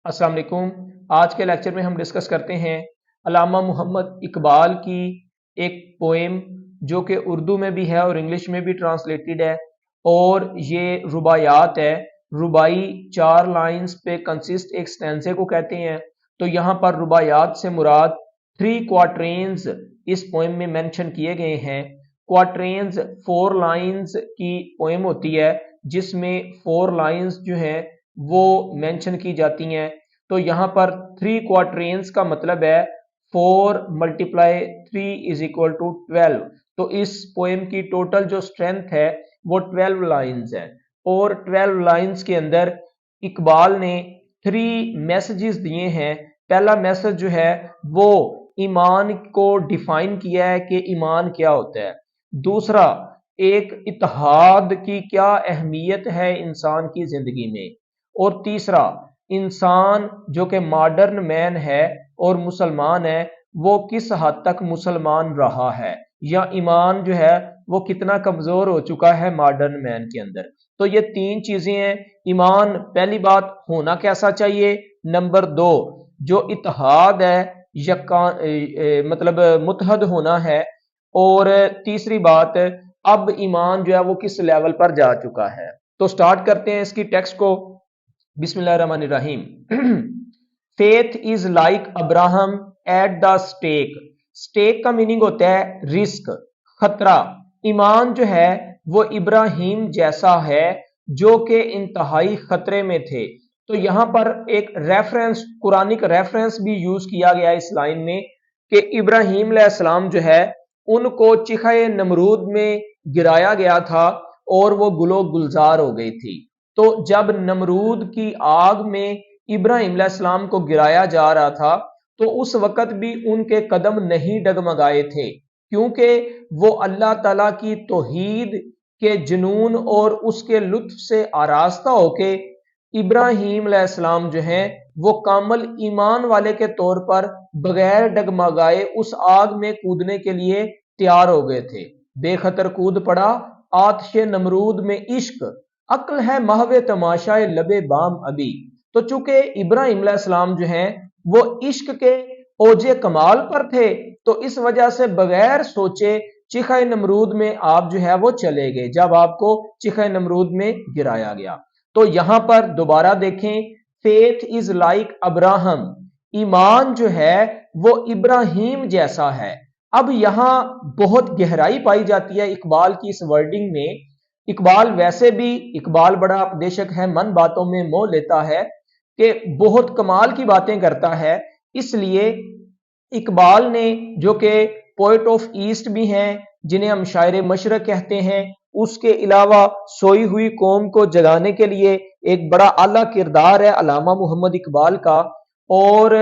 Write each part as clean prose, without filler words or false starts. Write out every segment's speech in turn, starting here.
अस्सलाम वालेकुम। आज के लेक्चर में हम डिस्कस करते हैं अल्लामा मोहम्मद इकबाल की एक पोएम जो कि उर्दू में भी है और इंग्लिश में भी ट्रांसलेटेड है, और ये रुबायात है। रुबाई 4 लाइंस पे कंसिस्ट एक स्टैंजे को कहते हैं। तो यहाँ पर रुबायात से मुराद 3 क्वाट्रेन्स इस पोएम में मेंशन किए गए हैं। क्वाट्रेन्स 4 लाइंस की पोएम होती है जिसमें 4 लाइंस जो है वो मेंशन की जाती हैं। तो यहाँ पर 3 क्वाट्रेन्स का मतलब है 4 मल्टीप्लाई 3 इज इक्वल टू 12। तो इस पोएम की टोटल जो स्ट्रेंथ है वो 12 लाइंस है, और 12 लाइंस के अंदर इकबाल ने 3 मैसेजेस दिए हैं। पहला मैसेज जो है वो ईमान को डिफाइन किया है कि ईमान क्या होता है। दूसरा, एक इत्तेहाद की क्या अहमियत है इंसान की जिंदगी में। और तीसरा, इंसान जो कि मॉडर्न मैन है और मुसलमान है वो किस हद तक मुसलमान रहा है, या ईमान जो है वो कितना कमजोर हो चुका है मॉडर्न मैन के अंदर। तो ये 3 चीजें हैं। ईमान, पहली बात, होना कैसा चाहिए। नंबर 2, जो इत्तेहाद है यका मतलब मुत्तहद होना है। और तीसरी बात, अब ईमान जो है वो किस लेवल पर जा चुका है। तो स्टार्ट करते हैं इसकी टेक्स्ट को। बिस्मिल्लाहिर्रहमानिर्रहीम। Faith is like Abraham at the stake. Stake का मीनिंग होता है रिस्क, खतरा। ईमान जो है वो इब्राहिम जैसा है जो कि इंतहाई खतरे में थे। तो यहां पर एक रेफरेंस, कुरानिक रेफरेंस भी यूज किया गया इस लाइन में कि इब्राहिम अलैहिस्सलाम जो है उनको चिख़े नमरूद में गिराया गया था और वो गुलो गुलजार हो गई थी। तो जब नमरूद की आग में इब्राहिम अलैहिस्सलाम को गिराया जा रहा था तो उस वक़्त भी उनके कदम नहीं डगमगाए थे, क्योंकि वो अल्लाह ताला की तौहीद के जुनून और उसके लुत्फ से आरास्ता होके इब्राहिम अलैहिस्सलाम जो हैं वो कामल ईमान वाले के तौर पर बगैर डगमगाए उस आग में कूदने के लिए तैयार हो गए थे। बेखतर कूद पड़ा आतिश नमरूद में इश्क, अक्ल है महवे तमाशाए लबे बाम अभी। तो चूंकि इब्राहिम अलैहिस्सलाम जो हैं वो इश्क के ओजे कमाल पर थे, तो इस वजह से बगैर सोचे चिख़े नमरूद में आप जो है वो चले गए जब आपको चिख़े नमरूद में गिराया गया। तो यहां पर दोबारा देखें, फेथ इज लाइक अब्राहम। ईमान जो है वो इब्राहिम जैसा है। अब यहां बहुत गहराई पाई जाती है इकबाल की इस वर्डिंग में। इकबाल वैसे भी, इकबाल बड़ा उपदेशक है, मन बातों में मोह लेता है कि बहुत कमाल की बातें करता है। इसलिए इकबाल ने, जो कि पोइट ऑफ ईस्ट भी हैं, जिन्हें हम शायर मशरक कहते हैं, उसके अलावा सोई हुई कौम को जगाने के लिए एक बड़ा आला किरदार है अल्लामा मोहम्मद इकबाल का। और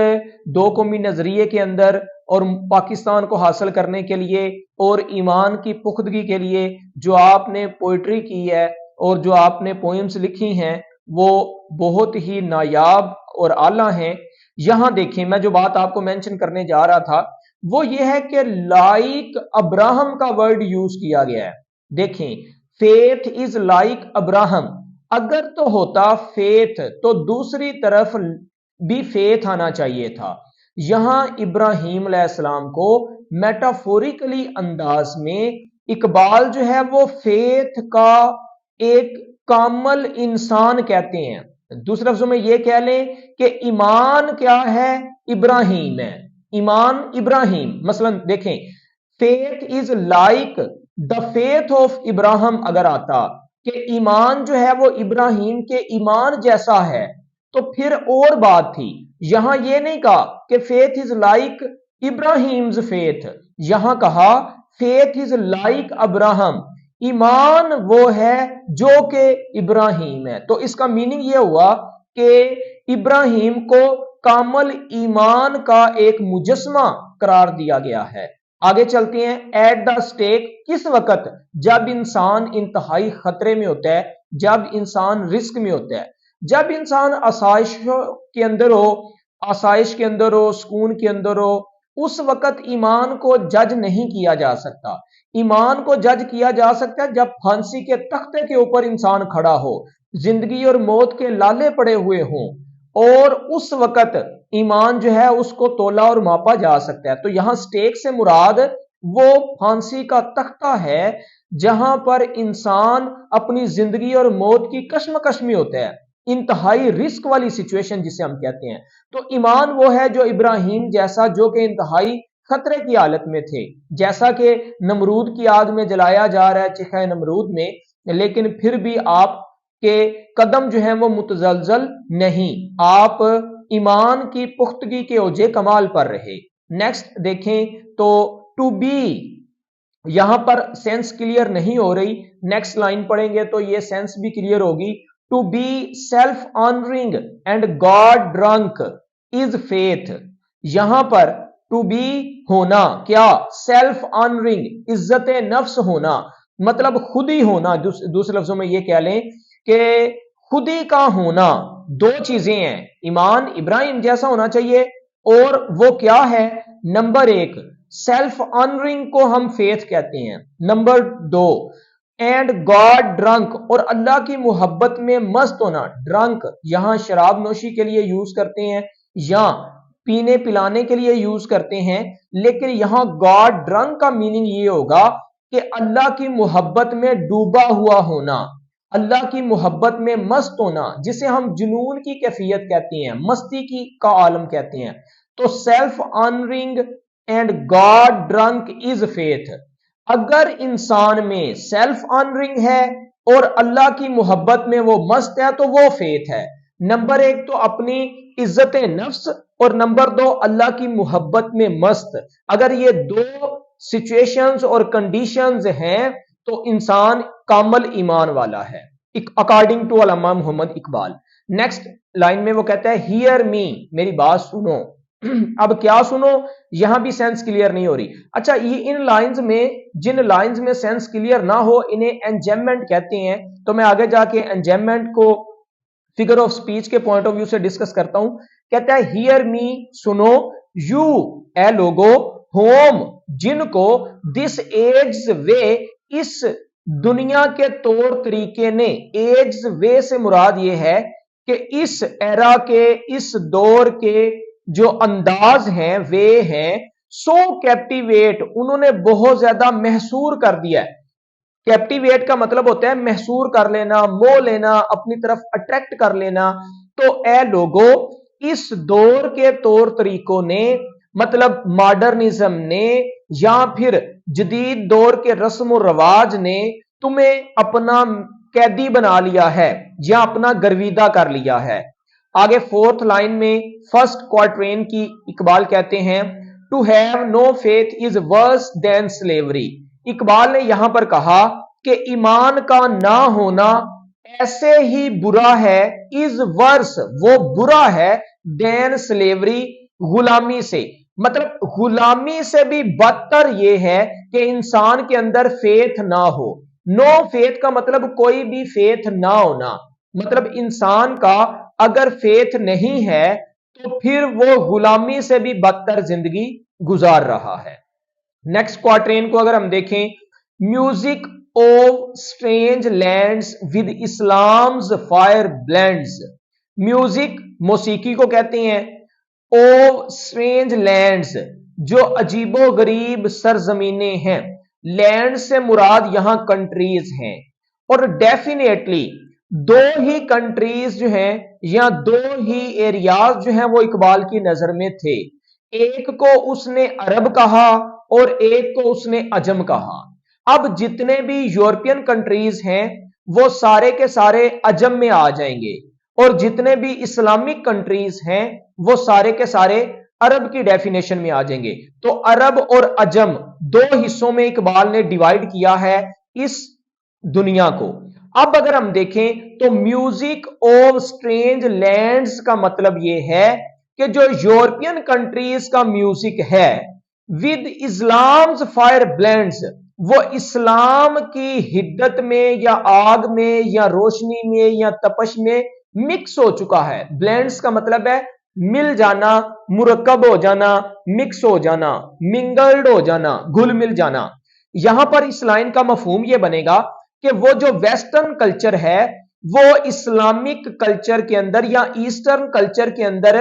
दो कौमी नजरिए के अंदर और पाकिस्तान को हासिल करने के लिए और ईमान की पुख्तगी के लिए जो आपने पोइट्री की है और जो आपने पोएम्स लिखी हैं वो बहुत ही नायाब और आला हैं। यहां देखें, मैं जो बात आपको मेंशन करने जा रहा था वो ये है कि लाइक अब्राहम का वर्ड यूज किया गया है। देखें, फेथ इज लाइक अब्राहम। अगर तो होता फेथ तो दूसरी तरफ भी फेथ आना चाहिए था। यहां इब्राहिम अलैहिस्सलाम को मेटाफोरिकली अंदाज में इकबाल जो है वो फेथ का एक कामल इंसान कहते हैं। दूसरे लफ्जों में ये कह लें कि ईमान क्या है, इब्राहिम है। ईमान इब्राहिम, मसलन देखें, faith is like the faith of Ibrahim अगर आता कि ईमान जो है वो इब्राहिम के ईमान जैसा है तो फिर और बात थी। यहां यह नहीं कहा कि faith is like Ibrahim's faith, यहां कहा फेथ इज लाइक अब्राहम। ईमान वो है जो कि इब्राहिम है। तो इसका मीनिंग यह हुआ कि इब्राहिम को कामल ईमान का एक मुजस्मा करार दिया गया है। आगे चलते हैं। एट द स्टेक, किस वक्त, जब इंसान इंतहाई खतरे में होता है, जब इंसान रिस्क में होता है, जब इंसान आसाइश के अंदर हो, आसाइश के अंदर हो, सुकून के अंदर हो, उस वक्त ईमान को जज नहीं किया जा सकता। ईमान को जज किया जा सकता है जब फांसी के तख्ते के ऊपर इंसान खड़ा हो, जिंदगी और मौत के लाले पड़े हुए हों, اور اس وقت ایمان جو ہے اس کو تولا اور ماپا جا سکتا ہے۔ تو یہاں سٹیک سے مراد وہ پھانسی کا تختہ ہے جہاں پر انسان اپنی زندگی اور موت کی کشمکش میں ہوتا ہے، انتہائی رسک والی سچویشن جسے ہم کہتے ہیں۔ تو ایمان وہ ہے جو ابراہیم جیسا، جو کہ انتہائی خطرے کی حالت میں تھے، جیسا کہ نمرود کی آگ میں جلایا جا رہا ہے چکھائے نمرود میں، لیکن پھر بھی آپ کے قدم جو ہیں وہ متزلزل نہیں، آپ ایمان کی پختگی کے اوجے کمال پر رہے۔ نیکسٹ دیکھیں تو ٹو بی، یہاں پر سینس کلیئر نہیں ہو رہی، نیکسٹ لائن پڑھیں گے تو یہ سینس بھی کلیئر ہوگی۔ To be self honouring and God drunk is faith, یہاں پر ٹو بی ہونا کیا، سیلف آنرنگ، عزت نفس ہونا، مطلب خود ہی ہونا، دوسرے لفظوں میں یہ کہہ لیں کہ خود ہی کا ہونا۔ دو چیزیں ہیں، ایمان ابراہیم جیسا ہونا چاہیے، اور وہ کیا ہے، نمبر ایک سیلف آنرنگ کو ہم فیتھ کہتے ہیں، نمبر دو اینڈ گاڈ ڈرنک، اور اللہ کی محبت میں مست ہونا۔ ڈرنک یہاں شراب نوشی کے لیے یوز کرتے ہیں یا پینے پلانے کے لیے یوز کرتے ہیں، لیکن یہاں گاڈ ڈرنک کا میننگ یہ ہوگا کہ اللہ کی محبت میں ڈوبا ہوا ہونا، اللہ کی محبت میں مست ہونا، جسے ہم جنون کی کیفیت کہتے ہیں، مستی کی کا عالم کہتے ہیں۔ تو self honouring and God drunk is faith, اگر انسان میں سیلف آنرنگ ہے اور اللہ کی محبت میں وہ مست ہے تو وہ فیتھ ہے۔ نمبر ایک تو اپنی عزت نفس، اور نمبر دو اللہ کی محبت میں مست۔ اگر یہ دو سچویشنز اور کنڈیشنز ہیں تو انسان کامل ایمان والا ہے، according to Allama Muhammad Iqbal. Next line میں وہ کہتا ہے ہیئر می، میری بات سنو۔ اب کیا سنو، یہاں بھی سینس کلیئر نہیں ہو رہی۔ اچھا، یہ ان لائنز میں، جن لائنز میں سینس کلیئر نہ ہو انہیں انجیمنٹ کہتے ہیں، تو میں آگے جا کے انجیمنٹ کو فگر آف سپیچ کے پوائنٹ آف ویو سے ڈسکس کرتا ہوں۔ کہتا ہے ہیئر می، سنو، یو اے لوگو، ہوم جن کو، دس ایجز وے، اس دنیا کے طور طریقے نے، ایجز وے سے مراد یہ ہے کہ اس ایرا کے، اس دور کے جو انداز ہیں، وے ہیں، سو کیپٹیویٹ، انہوں نے بہت زیادہ محصور کر دیا ہے۔ کیپٹیویٹ کا مطلب ہوتا ہے محصور کر لینا، موہ لینا، اپنی طرف اٹریکٹ کر لینا۔ تو اے لوگو، اس دور کے طور طریقوں نے، مطلب ماڈرنزم نے یا پھر جدید دور کے رسم و رواج نے تمہیں اپنا قیدی بنا لیا ہے یا اپنا گرویدہ کر لیا ہے۔ آگے فورتھ لائن میں فرسٹ کوارٹرین کی اقبال کہتے ہیں to have no faith is worse than slavery. Iqbal نے یہاں پر کہا کہ ایمان کا نہ ہونا ایسے ہی برا ہے، از ورس، وہ برا ہے، دین سلیوری، غلامی سے، مطلب غلامی سے بھی بدتر یہ ہے کہ انسان کے اندر فیتھ نہ ہو۔ نو فیتھ کا مطلب کوئی بھی فیتھ نہ ہونا، مطلب انسان کا اگر فیتھ نہیں ہے تو پھر وہ غلامی سے بھی بدتر زندگی گزار رہا ہے۔ نیکسٹ کوارٹرین کو اگر ہم دیکھیں، music of strange lands with Islam's fire blends, music موسیقی کو کہتے ہیں، آف اسٹرینج لینڈز جو عجیب و غریب سرزمینیں ہیں، لینڈ سے مراد یہاں کنٹریز ہیں، اور ڈیفینیٹلی دو ہی کنٹریز جو ہیں یا دو ہی ایریاز جو ہیں وہ اقبال کی نظر میں تھے، ایک کو اس نے عرب کہا اور ایک کو اس نے عجم کہا۔ اب جتنے بھی یورپین کنٹریز ہیں وہ سارے کے سارے عجم میں آ جائیں گے، اور جتنے بھی اسلامک کنٹریز ہیں وہ سارے کے سارے عرب کی ڈیفینیشن میں آ جائیں گے۔ تو عرب اور عجم دو حصوں میں اقبال نے ڈیوائیڈ کیا ہے اس دنیا کو۔ اب اگر ہم دیکھیں تو میوزک آف اسٹرینج لینڈز کا مطلب یہ ہے کہ جو یورپین کنٹریز کا میوزک ہے ود اسلامز فائر بلینڈز، وہ اسلام کی حدت میں یا آگ میں یا روشنی میں یا تپش میں مکس ہو چکا ہے۔ بلینڈز کا مطلب ہے مل جانا، مرکب ہو جانا، مکس ہو جانا، منگلڈ ہو جانا، گھل مل جانا۔ یہاں پر اس لائن کا مفہوم یہ بنے گا کہ وہ جو ویسٹرن کلچر ہے وہ اسلامک کلچر کے اندر یا ایسٹرن کلچر کے اندر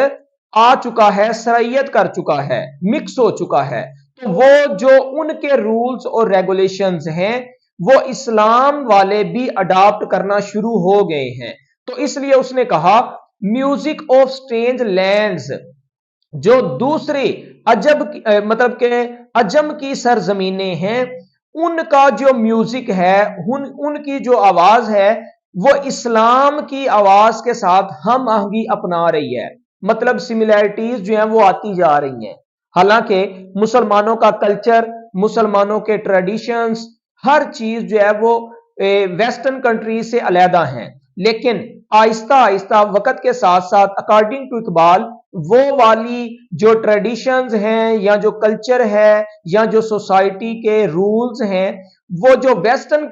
آ چکا ہے، سرائیت کر چکا ہے، مکس ہو چکا ہے، تو وہ جو ان کے رولز اور ریگولیشنز ہیں وہ اسلام والے بھی اڈاپٹ کرنا شروع ہو گئے ہیں۔ تو اس لیے اس نے کہا میوزک آف سٹرینج لینڈز، جو دوسری عجب مطلب کہ عجم کی سرزمینیں ہیں، ان کا جو میوزک ہے، ان کی جو آواز ہے وہ اسلام کی آواز کے ساتھ ہم آہنگی اپنا رہی ہے، مطلب سملیرٹیز جو ہیں وہ آتی جا رہی ہیں۔ حالانکہ مسلمانوں کا کلچر، مسلمانوں کے ٹریڈیشنز، ہر چیز جو ہے وہ ویسٹرن کنٹریز سے علیحدہ ہیں، لیکن آہستہ آہستہ وقت کے ساتھ ساتھ اکارڈنگ ٹو اقبال وہ والی جو ٹریڈیشنز ہیں یا جو کلچر ہے یا جو سوسائٹی کے رولز ہیں وہ جو ویسٹرن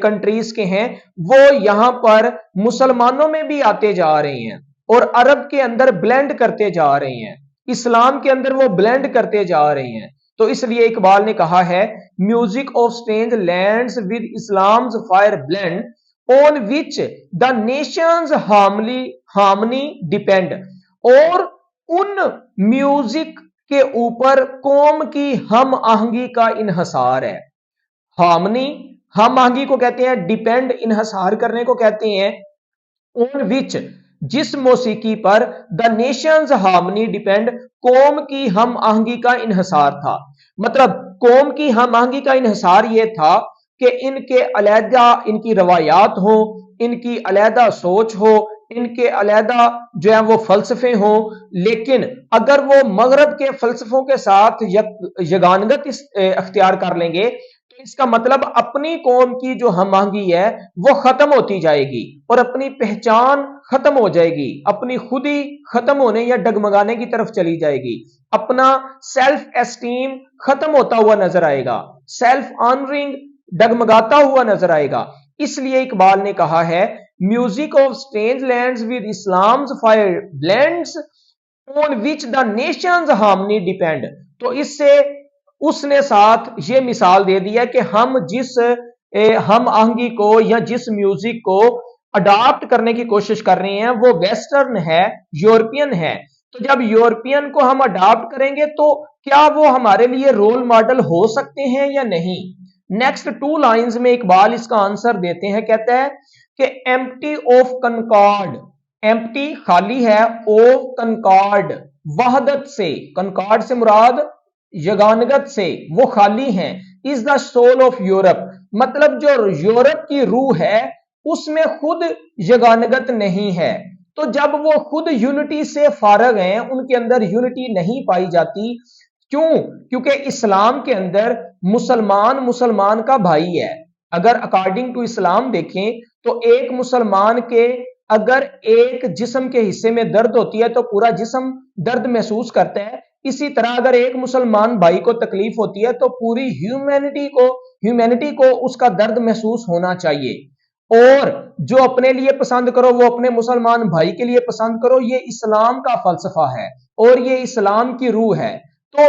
کنٹریز کے ہیں وہ یہاں پر مسلمانوں میں بھی آتے جا رہے ہیں اور عرب کے اندر بلینڈ کرتے جا رہے ہیں، اسلام کے اندر وہ بلینڈ کرتے جا رہے ہیں۔ تو اس لیے اقبال نے کہا ہے music of strange lands with Islam's fire blend on which the nations harmony depend، اور ان میوزک کے اوپر قوم کی ہم آہنگی کا انحصار ہے۔ ہارمنی ہم آہنگی کو کہتے ہیں، ڈیپینڈ انحصار کرنے کو کہتے ہیں، on which جس موسیقی پر the nations harmony depend قوم کی ہم آہنگی کا انحصار تھا۔ مطلب قوم کی ہم آہنگی کا انحصار یہ تھا کہ ان کے علیحدہ ان کی روایات ہوں، ان کی علیحدہ سوچ ہو، ان کے علیحدہ جو ہے وہ فلسفے ہوں، لیکن اگر وہ مغرب کے فلسفوں کے ساتھ یگانگت اختیار کر لیں گے تو اس کا مطلب اپنی قوم کی جو ہم آہنگی ہے وہ ختم ہوتی جائے گی اور اپنی پہچان ختم ہو جائے گی، اپنی خودی ختم ہونے یا ڈگمگانے کی طرف چلی جائے گی، اپنا سیلف اسٹیم ختم ہوتا ہوا نظر آئے گا، سیلف آنرنگ ڈگمگاتا ہوا نظر آئے گا۔ اس لیے اقبال نے کہا ہے music of strange lands with Islam's fire blends on which the nations harmony depend۔ تو اس سے اس نے ساتھ یہ مثال دے دیا کہ ہم جس ہم آہنگی کو یا جس میوزک کو اڈاپٹ کرنے کی کوشش کر رہے ہیں وہ ویسٹرن ہے، یورپین ہے، تو جب یورپین کو ہم اڈاپٹ کریں گے تو کیا وہ ہمارے لیے رول ماڈل ہو سکتے ہیں یا نہیں؟ نیکسٹ 2 لائنز میں اقبال اس کا آنسر دیتے ہیں، کہتا ہے کہ ایمپٹی آف کنکارڈ، ایمپٹی خالی ہے، آف کنکارڈ وحدت سے، کنکارڈ سے مراد یگانگت سے، وہ خالی ہیں، از دا سول آف یورپ، مطلب جو یورپ کی روح ہے اس میں خود یگانگت نہیں ہے۔ تو جب وہ خود یونٹی سے فارغ ہیں، ان کے اندر یونٹی نہیں پائی جاتی، کیوں؟ کیونکہ اسلام کے اندر مسلمان کا بھائی ہے۔ اگر اکارڈنگ ٹو اسلام دیکھیں تو ایک مسلمان کے اگر ایک جسم کے حصے میں درد ہوتی ہے تو پورا جسم درد محسوس کرتا ہے، اسی طرح اگر ایک مسلمان بھائی کو تکلیف ہوتی ہے تو پوری ہیومینٹی کو اس کا درد محسوس ہونا چاہیے۔ اور جو اپنے لیے پسند کرو وہ اپنے مسلمان بھائی کے لیے پسند کرو، یہ اسلام کا فلسفہ ہے اور یہ اسلام کی روح ہے۔ تو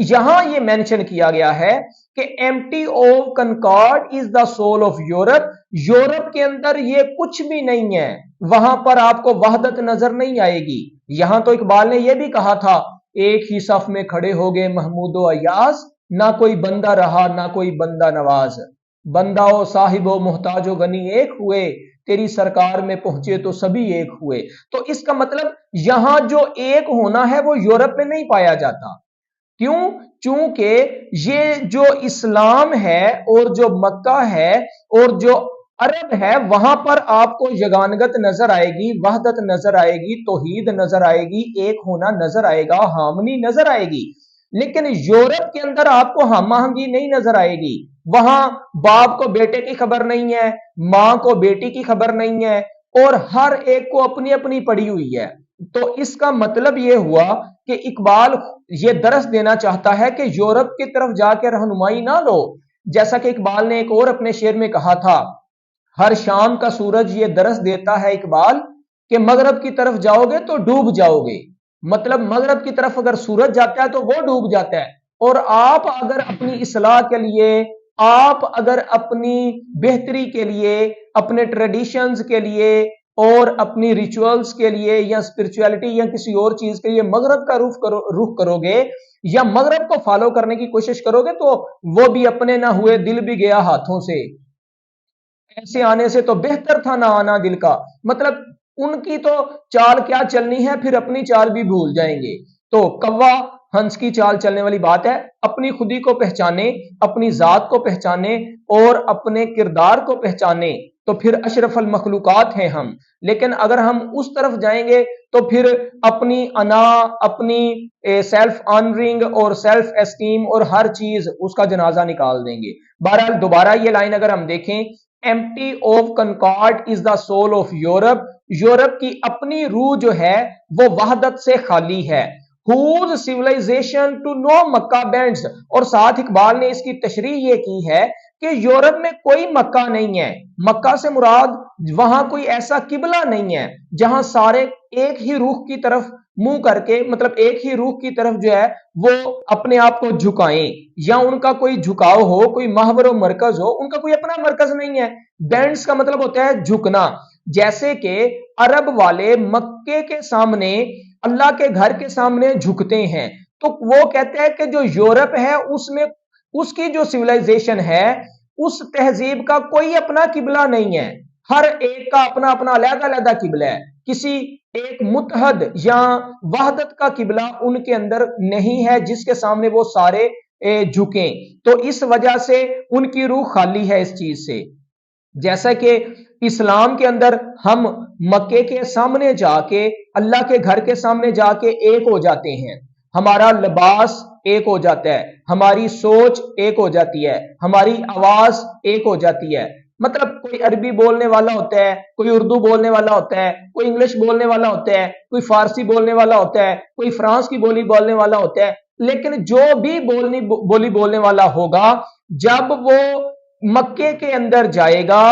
یہاں یہ مینشن کیا گیا ہے کہ empty of concord is the soul of Europe, Europe کے اندر یہ کچھ بھی نہیں ہے، وہاں پر آپ کو وحدت نظر نہیں آئے گی۔ یہاں تو اقبال نے یہ بھی کہا تھا ایک ہی صف میں کھڑے ہو گئے محمود و ایاز، نہ کوئی بندہ رہا نہ کوئی بندہ نواز، بندہ و صاحب و محتاج و غنی ایک ہوئے، تیری سرکار میں پہنچے تو سبھی ایک ہوئے۔ تو اس کا مطلب یہاں جو ایک ہونا ہے وہ یورپ میں نہیں پایا جاتا۔ کیوں؟ چونکہ یہ جو اسلام ہے اور جو مکہ ہے اور جو عرب ہے وہاں پر آپ کو یگانگت نظر آئے گی، وحدت نظر آئے گی، توحید نظر آئے گی، ایک ہونا نظر آئے گا، ہارمنی نظر آئے گی۔ لیکن یورپ کے اندر آپ کو ہم آہنگی نہیں نظر آئے گی، وہاں باپ کو بیٹے کی خبر نہیں ہے، ماں کو بیٹی کی خبر نہیں ہے، اور ہر ایک کو اپنی اپنی پڑی ہوئی ہے۔ تو اس کا مطلب یہ ہوا کہ اقبال یہ درس دینا چاہتا ہے کہ یورپ کی طرف جا کے رہنمائی نہ لو، جیسا کہ اقبال نے ایک اور اپنے شعر میں کہا تھا، ہر شام کا سورج یہ درس دیتا ہے اقبال کہ مغرب کی طرف جاؤ گے تو ڈوب جاؤ گے۔ مطلب مغرب کی طرف اگر سورج جاتا ہے تو وہ ڈوب جاتا ہے، اور آپ اگر اپنی اصلاح کے لیے آپ اگر اپنی بہتری کے لیے، اپنے ٹریڈیشنز کے لیے اور اپنی ریچولز کے لیے یا اسپرچویلٹی یا کسی اور چیز کے لیے مغرب کا رخ کرو گے یا مغرب کو فالو کرنے کی کوشش کرو گے تو وہ بھی اپنے نہ ہوئے، دل بھی گیا ہاتھوں سے، ایسے آنے سے تو بہتر تھا نہ آنا دل کا۔ مطلب ان کی تو چال کیا چلنی ہے، پھر اپنی چال بھی بھول جائیں گے۔ تو کوا ہنس کی چال چلنے والی بات ہے، اپنی خودی کو پہچانے، اپنی ذات کو پہچانے اور اپنے کردار کو پہچانے تو پھر اشرف المخلوقات ہیں ہم۔ لیکن اگر ہم اس طرف جائیں گے تو پھر اپنی انا، اپنی سیلف آنرنگ اور سیلف اسٹیم اور ہر چیز اس کا جنازہ نکال دیں گے۔ بہرحال دوبارہ یہ لائن اگر ہم دیکھیں، empty of concord is the soul of Europe، Europe کی اپنی روح جو ہے وہ وحدت سے خالی ہے۔ whose civilization to no Mecca bends، اور ساتھ اقبال نے اس کی تشریح یہ کی ہے کہ یورپ میں کوئی مکہ نہیں ہے، مکہ سے مراد وہاں کوئی ایسا قبلہ نہیں ہے جہاں سارے ایک ہی روح کی طرف منہ کر کے، مطلب ایک ہی روح کی طرف جو ہے وہ اپنے آپ کو جھکائیں، یا ان کا کوئی جھکاؤ ہو، کوئی محور و مرکز ہو، ان کا کوئی اپنا مرکز نہیں ہے۔ بینڈز کا مطلب ہوتا ہے جھکنا، جیسے کہ عرب والے مکے کے سامنے، اللہ کے گھر کے سامنے جھکتے ہیں، تو وہ کہتے ہیں کہ جو یورپ ہے اس میں اس کی جو سیولائزیشن ہے، اس تہذیب کا کوئی اپنا قبلہ نہیں ہے، ہر ایک کا اپنا اپنا علیحدہ علیحدہ قبلہ ہے، کسی ایک متحد یا وحدت کا قبلہ ان کے اندر نہیں ہے جس کے سامنے وہ سارے جھکیں۔ تو اس وجہ سے ان کی روح خالی ہے اس چیز سے۔ جیسا کہ اسلام کے اندر ہم مکے کے سامنے جا کے، اللہ کے گھر کے سامنے جا کے ایک ہو جاتے ہیں، ہمارا لباس ایک ہو جاتا ہے، ہماری سوچ ایک ہو جاتی ہے، ہماری آواز ایک ہو جاتی ہے۔ مطلب کوئی عربی بولنے والا ہوتا ہے، کوئی اردو بولنے والا ہوتا ہے، کوئی انگلش بولنے والا ہوتا ہے، کوئی فارسی بولنے والا ہوتا ہے، کوئی فرانس کی بولی بولنے والا ہوتا ہے، لیکن جو بھی بولی بولنے والا ہوگا، جب وہ مکے کے اندر جائے گا،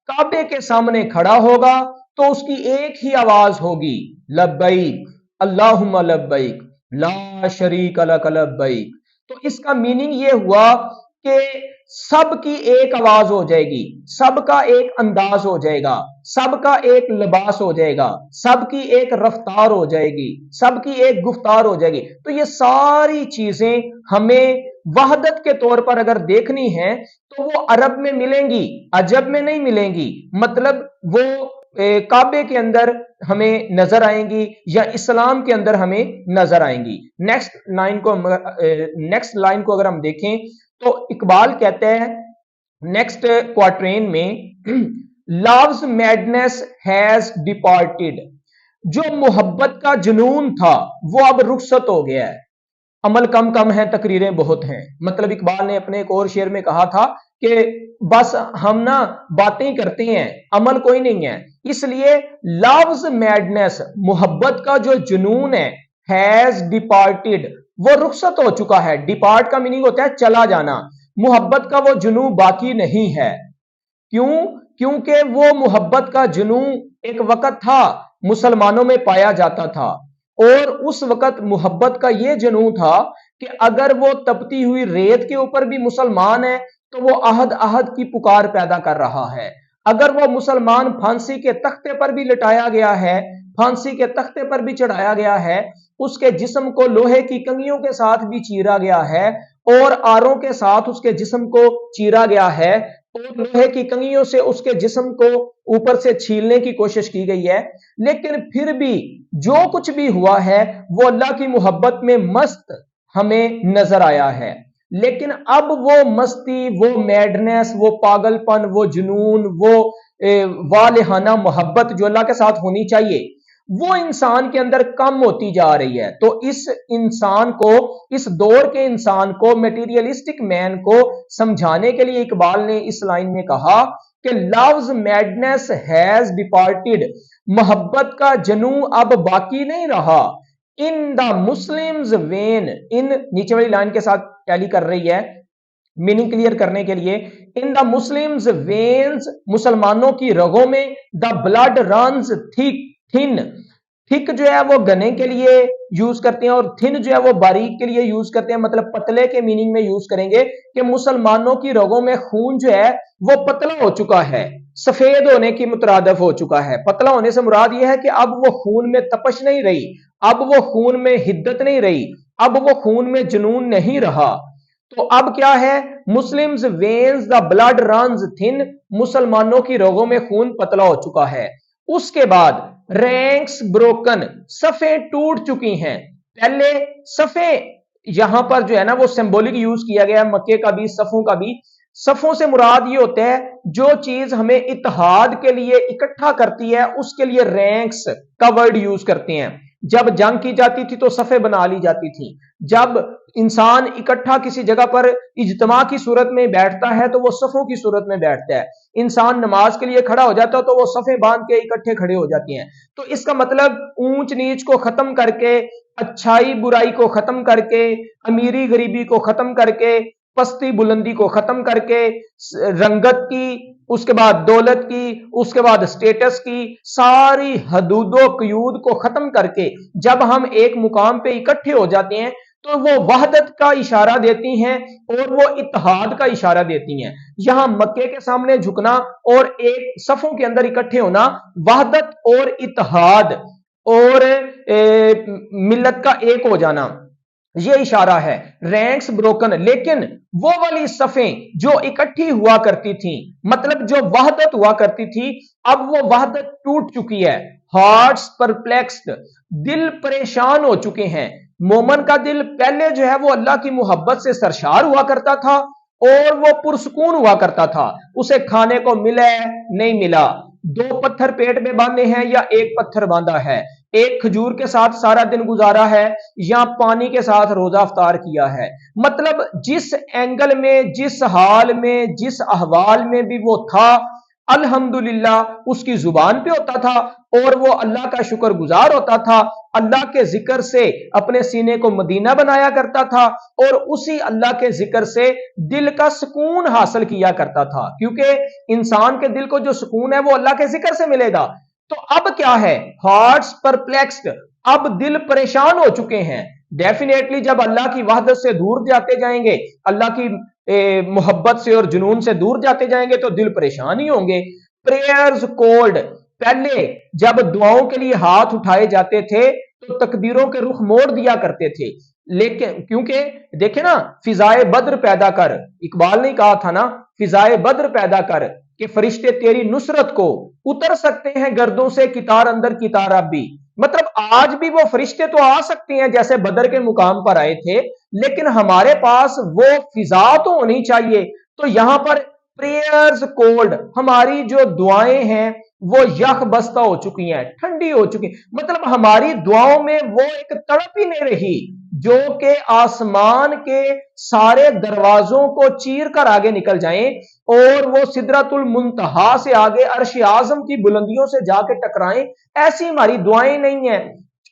کعبے کے سامنے کھڑا ہوگا تو اس کی ایک ہی آواز ہوگی، لبیک اللہم لبیک لا شریک لک لبیک۔ تو اس کا میننگ یہ ہوا کہ سب کی ایک آواز ہو جائے گی، سب کا ایک انداز ہو جائے گا، سب کا ایک لباس ہو جائے گا، سب کی ایک رفتار ہو جائے گی، سب کی ایک گفتار ہو جائے گی۔ تو یہ ساری چیزیں ہمیں وحدت کے طور پر اگر دیکھنی ہے تو وہ عرب میں ملیں گی، عجب میں نہیں ملیں گی۔ مطلب وہ کعبے کے اندر ہمیں نظر آئیں گی یا اسلام کے اندر ہمیں نظر آئیں گی۔ نیکسٹ لائن کو اگر ہم دیکھیں تو اقبال کہتے ہیں نیکسٹ کوارٹرین میں، love's madness has departed، جو محبت کا جنون تھا وہ اب رخصت ہو گیا ہے، عمل کم کم ہے تقریریں بہت ہیں۔ مطلب اقبال نے اپنے ایک اور شعر میں کہا تھا کہ بس ہم نا باتیں کرتے ہیں، عمل کوئی نہیں ہے۔ اس لیے love's madness، محبت کا جو جنون ہے، has departed، وہ رخصت ہو چکا ہے۔ ڈپارٹ کا میننگ ہوتا ہے چلا جانا، محبت کا وہ جنون باقی نہیں ہے۔ کیوں؟ کیونکہ وہ محبت کا جنون ایک وقت تھا مسلمانوں میں پایا جاتا تھا، اور اس وقت محبت کا یہ جنون تھا کہ اگر وہ تپتی ہوئی ریت کے اوپر بھی مسلمان ہے تو وہ عہد کی پکار پیدا کر رہا ہے۔ اگر وہ مسلمان پھانسی کے تختے پر بھی لٹایا گیا ہے، پھانسی کے تختے پر بھی چڑھایا گیا ہے، اس کے جسم کو لوہے کی کنگھیوں کے ساتھ بھی چیرا گیا ہے اور آروں کے ساتھ اس کے جسم کو چیرا گیا ہے، اور لوہے کی کنگھیوں سے اس کے جسم کو اوپر سے چھیلنے کی کوشش کی گئی ہے، لیکن پھر بھی جو کچھ بھی ہوا ہے وہ اللہ کی محبت میں مست ہمیں نظر آیا ہے۔ لیکن اب وہ مستی، وہ میڈنس، وہ پاگل پن، وہ جنون، وہ والہانہ محبت جو اللہ کے ساتھ ہونی چاہیے، وہ انسان کے اندر کم ہوتی جا رہی ہے۔ تو اس انسان کو، اس دور کے انسان کو، میٹیریلسٹک مین کو سمجھانے کے لیے اقبال نے اس لائن میں کہا کہ love's madness has departed، محبت کا جنون اب باقی نہیں رہا۔ in the Muslims vein، ان نیچے والی لائن کے ساتھ ٹیلی کر رہی ہے میننگ کلیئر کرنے کے لیے، in the Muslims veins، مسلمانوں کی رگوں میں، the blood runs thin، thick जो है वो घने के लिए यूज करते हैं और थिन जो है वो बारीक के लिए यूज करते हैं, मतलब पतले के मीनिंग में यूज करेंगे कि मुसलमानों की रगों में खून जो है वो पतला हो चुका है, सफेद होने की मुतरादफ हो चुका है। पतला होने से मुराद यह है कि अब वो खून में तपश नहीं रही, अब वो खून में हिद्दत नहीं रही, अब वो खून में जुनून नहीं रहा। तो अब क्या है, Muslims veins the blood runs thin, मुसलमानों की रगों में खून पतला हो चुका है। उसके बाद रैंक्स ब्रोकन, सफे टूट चुकी हैं। पहले सफे यहां पर जो है ना वो सिंबॉलिक यूज किया गया, मक्के का भी सफों का भी। सफों से मुराद ये होता है जो चीज हमें इत्तेहाद के लिए इकट्ठा करती है, उसके लिए रैंक्स का वर्ड यूज करते हैं। जब जंग की जाती थी तो सफे बना ली जाती थी, जब इंसान इकट्ठा किसी जगह पर इज्तिमा की सूरत में बैठता है तो वो सफों की सूरत में बैठता है। इंसान नमाज के लिए खड़ा हो जाता है तो वो सफे बांध के इकट्ठे खड़े हो जाते हैं। तो इसका मतलब ऊंच नीच को खत्म करके, अच्छाई बुराई को खत्म करके, अमीरी गरीबी को खत्म करके, पस्ती बुलंदी को खत्म करके, रंगत की, उसके बाद दौलत की, उसके बाद स्टेटस की, सारी हदूदो कयूद को खत्म करके जब हम एक मुकाम पे इकट्ठे हो जाते हैं तो वो वहदत का इशारा देती हैं और वो इत्तेहाद का इशारा देती हैं। यहां मक्के के सामने झुकना और एक सफों के अंदर इकट्ठे होना वहदत और इत्तेहाद और मिल्लत का एक हो जाना, ये इशारा है। रैंक्स ब्रोकन, लेकिन वो वाली सफें जो इकट्ठी हुआ करती थी, मतलब जो वहदत हुआ करती थी, अब वो वहदत टूट चुकी है। हार्ट्स परप्लेक्स्ड, दिल परेशान हो चुके हैं। मोमन का दिल पहले जो है वो अल्लाह की मोहब्बत से सरशार हुआ करता था और वो पुरसकून हुआ करता था। उसे खाने को मिला है, नहीं मिला, 2 पत्थर पेट में बांधे हैं या 1 पत्थर बांधा है, एक खजूर के साथ सारा दिन गुजारा है या पानी के साथ रोजा अफ्तार किया है। मतलब जिस एंगल में, जिस हाल में, जिस अहवाल में भी वो था, अल्हम्दुलिल्लाह उसकी जुबान पे होता था और वो अल्लाह का शुक्र गुजार होता था। अल्लाह के जिक्र से अपने सीने को मदीना बनाया करता था और उसी अल्लाह के जिक्र से दिल का सुकून हासिल किया करता था, क्योंकि इंसान के दिल को जो सुकून है वो अल्लाह के जिक्र से मिलेगा। तो अब क्या है, हार्ट्स परप्लेक्स्ड, अब दिल परेशान हो चुके हैं। डेफिनेटली जब अल्लाह की वहदत से दूर जाते जाएंगे, अल्लाह की मोहब्बत से और जुनून से दूर जाते जाएंगे तो दिल परेशान ही होंगे। प्रेयर्स कोल्ड, पहले जब दुआओं के लिए हाथ उठाए जाते थे तो तकदीरों के रुख मोड़ दिया करते थे, लेकिन क्योंकि देखे ना, फिजाए बद्र पैदा कर, इकबाल ने कहा था ना, फिजाए बद्र पैदा कर कि फरिश्ते तेरी नुसरत को उतर सकते हैं गर्दों से कितार अंदर कितार अब भी। मतलब आज भी वो फरिश्ते तो आ सकते हैं जैसे बदर के मुकाम पर आए थे, लेकिन हमारे पास वो फिजा तो होनी चाहिए। तो यहां पर प्रेयर्स कोल्ड, हमारी जो दुआएं हैं वो यख बस्ता हो चुकी हैं, ठंडी हो चुकी, मतलब हमारी दुआओं में वो एक तड़प ही नहीं रही जो कि आसमान के सारे दरवाजों को चीर कर आगे निकल जाएं और वो सिदरतुल मुंतहा से आगे अर्श आजम की बुलंदियों से जाके टकराएं। ऐसी हमारी दुआएं नहीं है।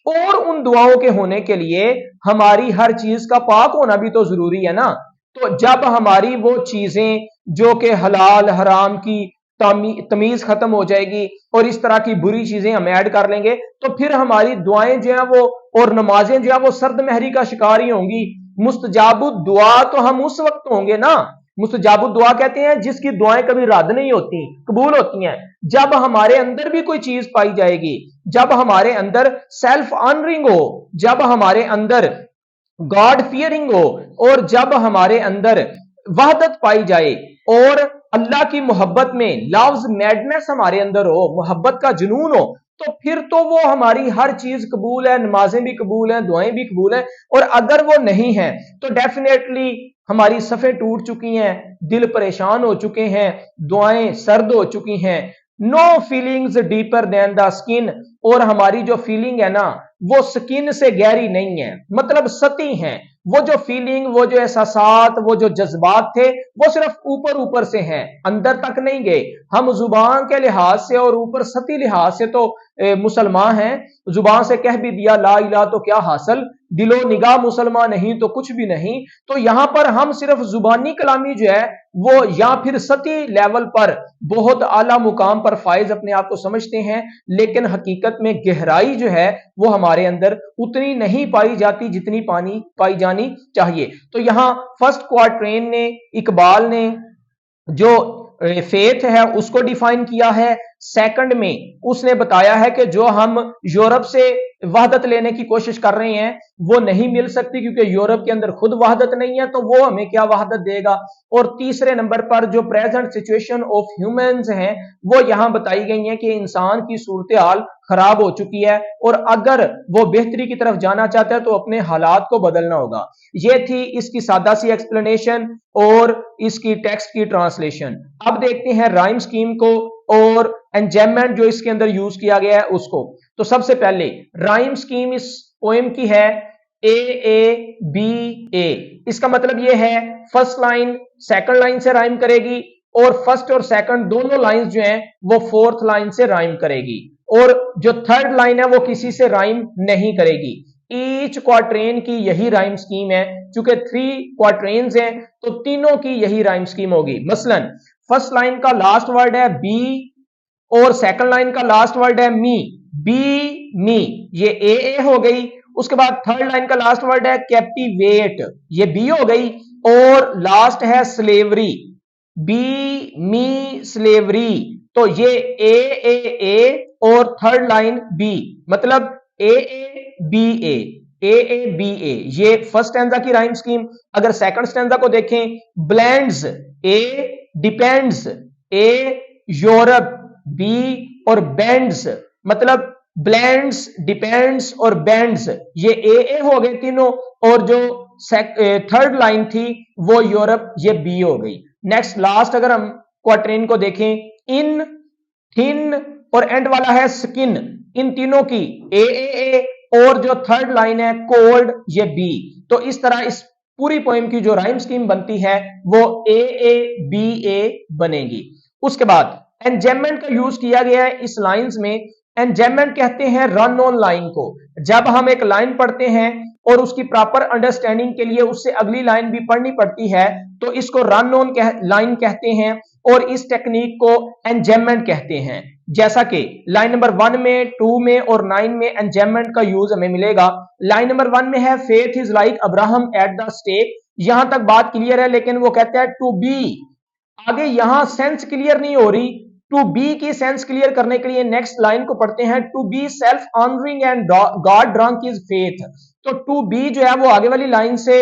और उन दुआओं के होने के लिए हमारी हर चीज का पाक होना भी तो जरूरी है ना। तो जब हमारी वो चीजें जो कि हलाल हराम की तमीज खत्म हो जाएगी और इस तरह की बुरी चीजें हम ऐड कर लेंगे तो फिर हमारी दुआएं जो है वो और नमाजें जो है वो सर्द महरी का शिकार ही होंगी। मुस्तजाबुद दुआ तो हम उस वक्त होंगे ना, मुस्तजाबुद दुआ कहते हैं जिसकी दुआएं कभी रद्द नहीं होती, कबूल होती हैं, जब हमारे अंदर भी कोई चीज पाई जाएगी, जब हमारे अंदर सेल्फ ऑनरिंग हो, जब हमारे अंदर गॉड फियरिंग हो और जब हमारे अंदर वहदत पाई जाए और अल्लाह की मोहब्बत में लव्स मैडनेस हमारे अंदर हो, मोहब्बत का जुनून हो, तो फिर तो वो हमारी हर चीज कबूल है, नमाजें भी कबूल हैं, दुआएं भी कबूल हैं। और अगर वो नहीं है तो डेफिनेटली हमारी सफ़ें टूट चुकी हैं, दिल परेशान हो चुके हैं, दुआएं सर्द हो चुकी हैं। No feelings deeper than the skin, और हमारी जो फीलिंग है ना वो स्किन से गहरी नहीं है, मतलब सती हैं। वो जो फीलिंग, वो जो एहसासात, वो जो जज्बात थे वो सिर्फ ऊपर ऊपर से हैं, अंदर तक नहीं गए। हम जुबान के लिहाज से और ऊपर सती लिहाज से तो मुसलमान हैं, जुबान से कह भी दिया ला इलाहा तो क्या हासिल, दिलो निगाह मुसलमान नहीं तो कुछ भी नहीं। तो यहां पर हम सिर्फ जुबानी कलामी जो है वो या फिर सतही लेवल पर बहुत आला मुकाम पर फाइज अपने आप को समझते हैं, लेकिन हकीकत में गहराई जो है वो हमारे अंदर उतनी नहीं पाई जाती जितनी पाई जानी चाहिए। तो यहां फर्स्ट क्वार्ट्रेन ने इकबाल ने जो फेथ है उसको डिफाइन किया है। सेकंड में उसने बताया है कि जो हम यूरोप से वहदत लेने की कोशिश कर रहे हैं वो नहीं मिल सकती, क्योंकि यूरोप के अंदर खुद वहदत नहीं है, तो वो हमें क्या वहदत देगा। और तीसरे नंबर पर जो प्रेजेंट सिचुएशन ऑफ ह्यूमंस हैं वो यहां बताई गई है कि इंसान की सूरत हाल खराब हो चुकी है और अगर वो बेहतरी की तरफ जाना चाहता है तो अपने हालात को बदलना होगा। ये थी इसकी सादा सी एक्सप्लेनेशन और इसकी टेक्स्ट की ट्रांसलेशन। अब देखते हैं राइम स्कीम को और एंजाइममेंट जो इसके अंदर यूज किया गया है उसको। तो सबसे पहले राइम स्कीम इस पोएम की है A. इसका मतलब यह है फर्स्ट लाइन सेकंड लाइन से राइम करेगी और फर्स्ट और सेकंड दोनों लाइंस जो हैं वो फोर्थ लाइन से राइम करेगी, और जो थर्ड लाइन है वो किसी से राइम नहीं करेगी। ईच क्वार्ट्रेन की यही राइम स्कीम है। चूंकि 3 क्वार्ट्रेन्स हैं तो तीनों की यही राइम स्कीम होगी। मसलन फर्स्ट लाइन का लास्ट वर्ड है बी और सेकंड लाइन का लास्ट वर्ड है मी, बी मी, ये ए हो गई। उसके बाद थर्ड लाइन का लास्ट वर्ड है कैप्टिवेट, ये बी हो गई, और लास्ट है स्लेवरी, बी मी स्लेवरी, तो ये ए और थर्ड लाइन बी, मतलब ए बी ए, ये फर्स्ट स्टैंजा की राइम स्कीम। अगर सेकंड स्टैंजा को देखें, ब्लेंड्स ए, डिपेंड्स ए, यूरोप बी, और बेंड्स, मतलब ब्लेंड्स, डिपेंड्स और बेंड्स, ये ए हो गए तीनों, और जो थर्ड लाइन थी वो यूरोप, ये बी हो गई। नेक्स्ट लास्ट अगर हम क्वार्ट्रेन को देखें, इन, थिन और एंड वाला है स्किन, इन तीनों की ए और जो थर्ड लाइन है कोल्ड, ये बी। तो इस तरह इस पूरी पोएम की जो राइम स्कीम बनती है वो ए बनेगी। उसके बाद एंजाइममेंट का यूज किया गया है इस लाइंस में। एंजाइममेंट कहते हैं रन ऑन लाइन को। जब हम एक लाइन पढ़ते हैं और उसकी प्रॉपर अंडरस्टैंडिंग के लिए उससे अगली लाइन भी पढ़नी पड़ती है तो इसको रन ऑन लाइन कहते हैं, और इस टेक्निक को एंजाइममेंट कहते हैं। जैसा कि लाइन नंबर 1 में, 2 में और 9 में एंजाइममेंट का यूज हमें मिलेगा। लाइन नंबर 1 में है faith is like Abraham at the stake, यहां तक बात क्लियर है, लेकिन वो कहते हैं टू बी, आगे यहां सेंस क्लियर नहीं हो रही। टू बी की सेंस क्लियर करने के लिए नेक्स्ट लाइन को पढ़ते हैं, to be self honouring and God drunk is faith. तो टू बी जो है वो आगे वाली लाइन से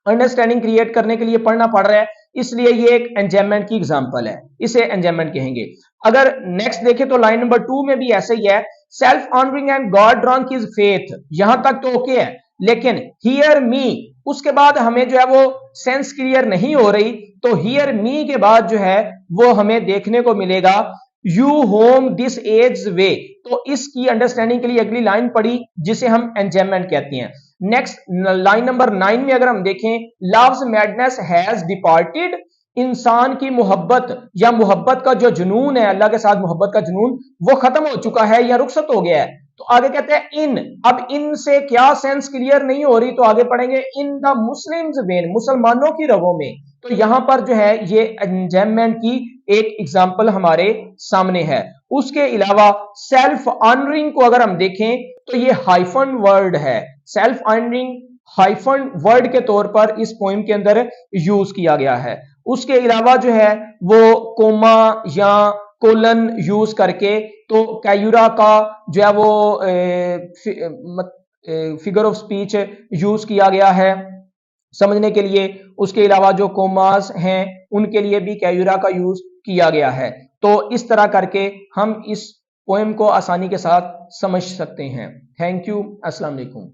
अंडरस्टैंडिंग क्रिएट करने के लिए पढ़ना पड़ रहा है, इसलिए ये एक एंजाइममेंट की एग्जांपल है, इसे एंजाइममेंट कहेंगे। अगर नेक्स्ट देखें तो लाइन नंबर 2 में भी ऐसे ही है, self honouring and God drunk is faith, यहां तक तो ओके है, लेकिन हियर मी उसके बाद हमें जो है वो सेंस क्लियर नहीं हो रही, तो हियर मी के बाद जो है वो हमें देखने को मिलेगा यू होम दिस एज वे। तो इसकी अंडरस्टैंडिंग के लिए अगली लाइन पढ़ी जिसे हम एंजाइममेंट कहते हैं। नेक्स्ट लाइन नंबर 9 में अगर हम देखें, लव्स मैडनेस हैज डिपार्टेड, इंसान की मोहब्बत या मोहब्बत का जो जुनून है, अल्लाह के साथ मोहब्बत का जुनून, वो खत्म हो चुका है या रुखसत हो गया है। तो आगे कहते हैं इन, अब इन से क्या सेंस क्लियर नहीं हो रही, तो आगे पढ़ेंगे इन द मुस्लिम्स वेन, मुसलमानों की रगों में। तो यहां पर जो है ये एंजाइममेंट की एक एग्जांपल हमारे सामने है। उसके अलावा सेल्फ ऑनरिंग को अगर हम देखें तो ये हाइफन वर्ड है, सेल्फ ऑनरिंग हाइफन वर्ड के तौर पर इस पोएम के अंदर यूज किया गया है। उसके अलावा जो है वो कोमा या कोलन यूज करके, तो कैयूरा का जो है वो फिगर ऑफ स्पीच यूज किया गया है समझने के लिए। उसके अलावा जो कोमास हैं उनके लिए भी कैयूरा का यूज किया गया है। तो इस तरह करके हम इस पोएम को आसानी के साथ समझ सकते हैं। थैंक यू, अस्सलाम वालेकुम।